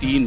3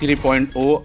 3.0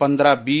15B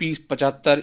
P-75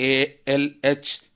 ALH,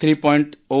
3.0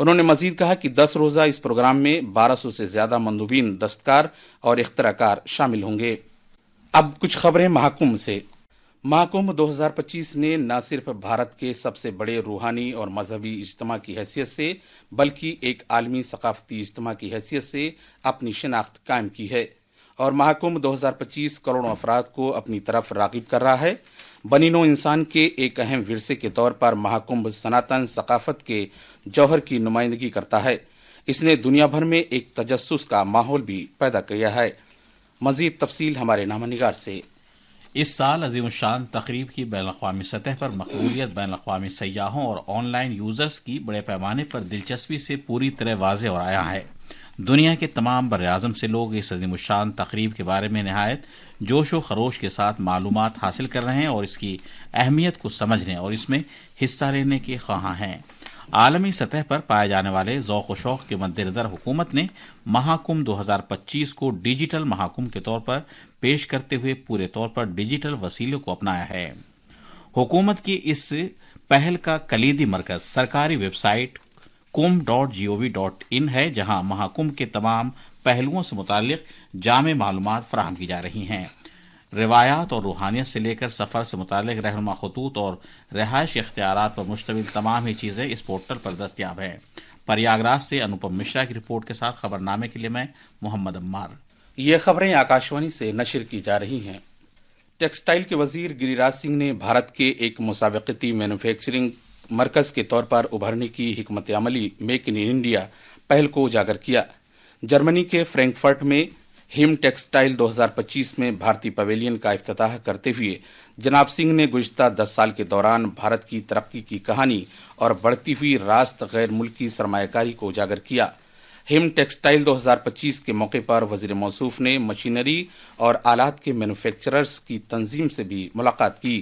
انہوں نے مزید کہا کہ 10 روزہ اس پروگرام میں 1200 سے زیادہ مندوبین، دستکار اور اختراع شامل ہوں گے۔ اب کچھ خبریں مہاکمبھ سے۔ مہاکمبھ 2025 نے نہ صرف بھارت کے سب سے بڑے روحانی اور مذہبی اجتماع کی حیثیت سے بلکہ ایک عالمی ثقافتی اجتماع کی حیثیت سے اپنی شناخت قائم کی ہے، اور مہاکمبھ 2025 کروڑوں افراد کو اپنی طرف راغب کر رہا ہے۔ بنی نوع انسان کے ایک اہم ورثے کے طور پر مہاکمبھ سناتن ثقافت کے جوہر کی نمائندگی کرتا ہے۔ اس نے دنیا بھر میں ایک تجسس کا ماحول بھی پیدا کیا ہے۔ مزید تفصیل ہمارے نامہ نگار سے۔ اس سال عظیم الشان تقریب کی بین الاقوامی سطح پر مقبولیت بین الاقوامی سیاحوں اور آن لائن یوزرز کی بڑے پیمانے پر دلچسپی سے پوری طرح واضح اور عیاں ہے۔ دنیا کے تمام براعظم سے لوگ اس عظیم الشان تقریب کے بارے میں نہایت جوش و خروش کے ساتھ معلومات حاصل کر رہے ہیں اور اس کی اہمیت کو سمجھنے اور اس میں حصہ لینے کے خواہاں ہیں۔ عالمی سطح پر پائے جانے والے ذوق و شوق کے مد نظر حکومت نے مہاکمبھ 2025 کو ڈیجیٹل مہاکمبھ کے طور پر پیش کرتے ہوئے پورے طور پر ڈیجیٹل وسیلوں کو اپنایا ہے۔ حکومت کی اس پہل کا کلیدی مرکز سرکاری ویب سائٹ kumbh.gov.in ہے، جہاں مہاکمبھ کے تمام پہلوؤں سے متعلق جامع معلومات فراہم کی جا رہی ہیں۔ روایات اور روحانیت سے لے کر سفر سے متعلق رہنما خطوط اور رہائش اختیارات پر مشتمل تمام ہی چیزیں اس پورٹل پر دستیاب ہیں۔ پریاگراج سے انوپم مشرا کی رپورٹ کے ساتھ خبر نامے کے لیے میں محمد عمار۔ یہ خبریں آکاشوانی سے نشر کی جا رہی ہیں۔ ٹیکسٹائل کے وزیر گری راج سنگھ نے بھارت کے ایک مسابقتی مینوفیکچرنگ مرکز کے طور پر ابھرنے کی حکمت عملی میک ان انڈیا پہل کو اجاگر کیا۔ جرمنی کے فرینکفرٹ میں ہم ٹیکسٹائل 2025 میں بھارتی پویلین کا افتتاح کرتے ہوئے جناب سنگھ نے گزشتہ 10 سال کے دوران بھارت کی ترقی کی کہانی اور بڑھتی ہوئی راست غیر ملکی سرمایہ کاری کو اجاگر کیا۔ ہم ٹیکسٹائل 2025 کے موقع پر وزیر موصوف نے مشینری اور آلات کے مینوفیکچررز کی تنظیم سے بھی ملاقات کی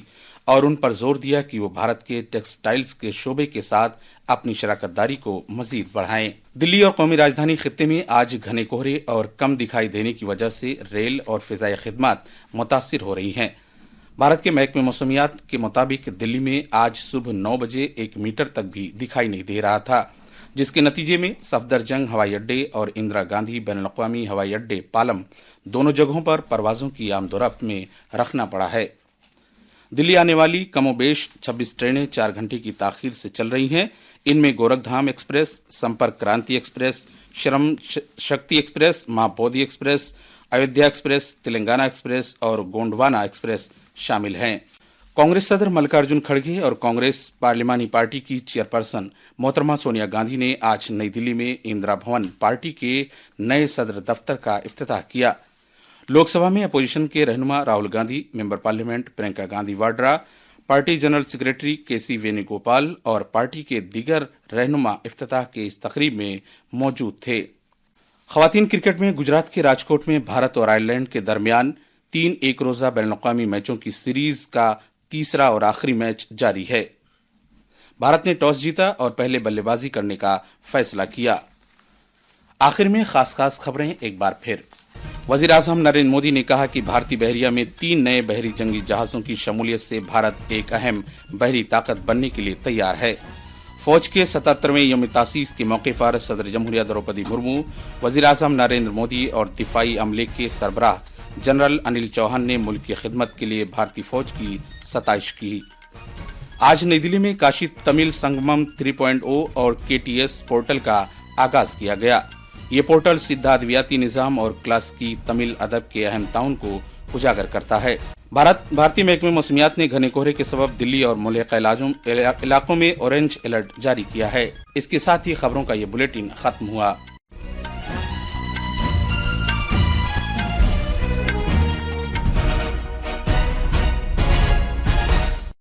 اور ان پر زور دیا کہ وہ بھارت کے ٹیکسٹائلز کے شعبے کے ساتھ اپنی شراکت داری کو مزید بڑھائیں۔ دلی اور قومی راجدھانی خطے میں آج گھنے کہرے اور کم دکھائی دینے کی وجہ سے ریل اور فضائی خدمات متاثر ہو رہی ہیں۔ بھارت کے محکمہ موسمیات کے مطابق دلی میں آج صبح 9 بجے 1 میٹر تک بھی دکھائی نہیں دے رہا تھا، جس کے نتیجے میں صفدر جنگ ہوائی اڈے اور اندرا گاندھی بین الاقوامی ہوائی اڈے پالم دونوں جگہوں پر پروازوں کی آمد و رفت میں رکھنا پڑا ہے۔ دلی آنے والی کم و بیش 26 ٹرینیں 4 گھنٹے کی تاخیر سے چل رہی ہیں۔ ان میں گورکھ دھام ایکسپریس، سمپرک کرانتی ایکسپریس، شرم شکتی ایکسپریس، ماں Bodhi express, Ayodhya express, Telangana express اور گونڈوانا ایکسپریس شامل ہیں۔ کانگریس صدر ملکارجن کھڑگے اور کانگریس پارلیمانی پارٹی کی چیئرپرسن محترمہ سونیا گاندھی نے آج نئی دلی میں اندرا بھون پارٹی کے نئے صدر دفتر کا افتتاح کیا۔ لوک سبھا میں اپوزیشن کے رہنما Rahul Gandhi, member parliament Priyanka Gandhi Vadra, party general secretary کے سی وینو گوپال اور پارٹی کے دیگر رہنما افتتاح کے اس تقریب میں موجود تھے۔ خواتین کرکٹ میں گجرات کے راجکوٹ میں بھارت اور آئرلینڈ کے درمیان 3 ایک روزہ بین الاقوامی میچوں کی سیریز کا تیسرا اور آخری میچ جاری ہے۔ بھارت نے ٹاس جیتا اور پہلے بلے بازی کرنے کا فیصلہ کیا۔ آخر میں خاص خبریں ایک بار پھر۔ وزیر اعظم نریندر مودی نے کہا کہ بھارتی بحریہ میں 3 نئے بحری جنگی جہازوں کی شمولیت سے بھارت ایک اہم بحری طاقت بننے کے لیے تیار ہے۔ فوج کے 77ویں یوم تاسیس کے موقع پر صدر جمہوریہ دروپدی مرمو، وزیر اعظم نریندر مودی اور دفاعی عملے کے سربراہ جنرل انل چوہان نے ملک کی خدمت کے لیے بھارتی فوج کی ستائش کی۔ آج نئی دلی میں کاشی تمل سنگمم 3.0 اور KTS پورٹل کا آغاز کیا گیا۔ یہ پورٹل سدھا ادویاتی نظام اور کلاسیکی تمل ادب کے اہم تعاون کو اجاگر کرتا ہے۔ بھارتی محکمہ موسمیات نے گھنے کہرے کے سبب دلی اور ملحقہ علاقوں میں اورنج الرٹ جاری کیا ہے۔ اس کے ساتھ ہی خبروں کا یہ بلیٹن ختم ہوا۔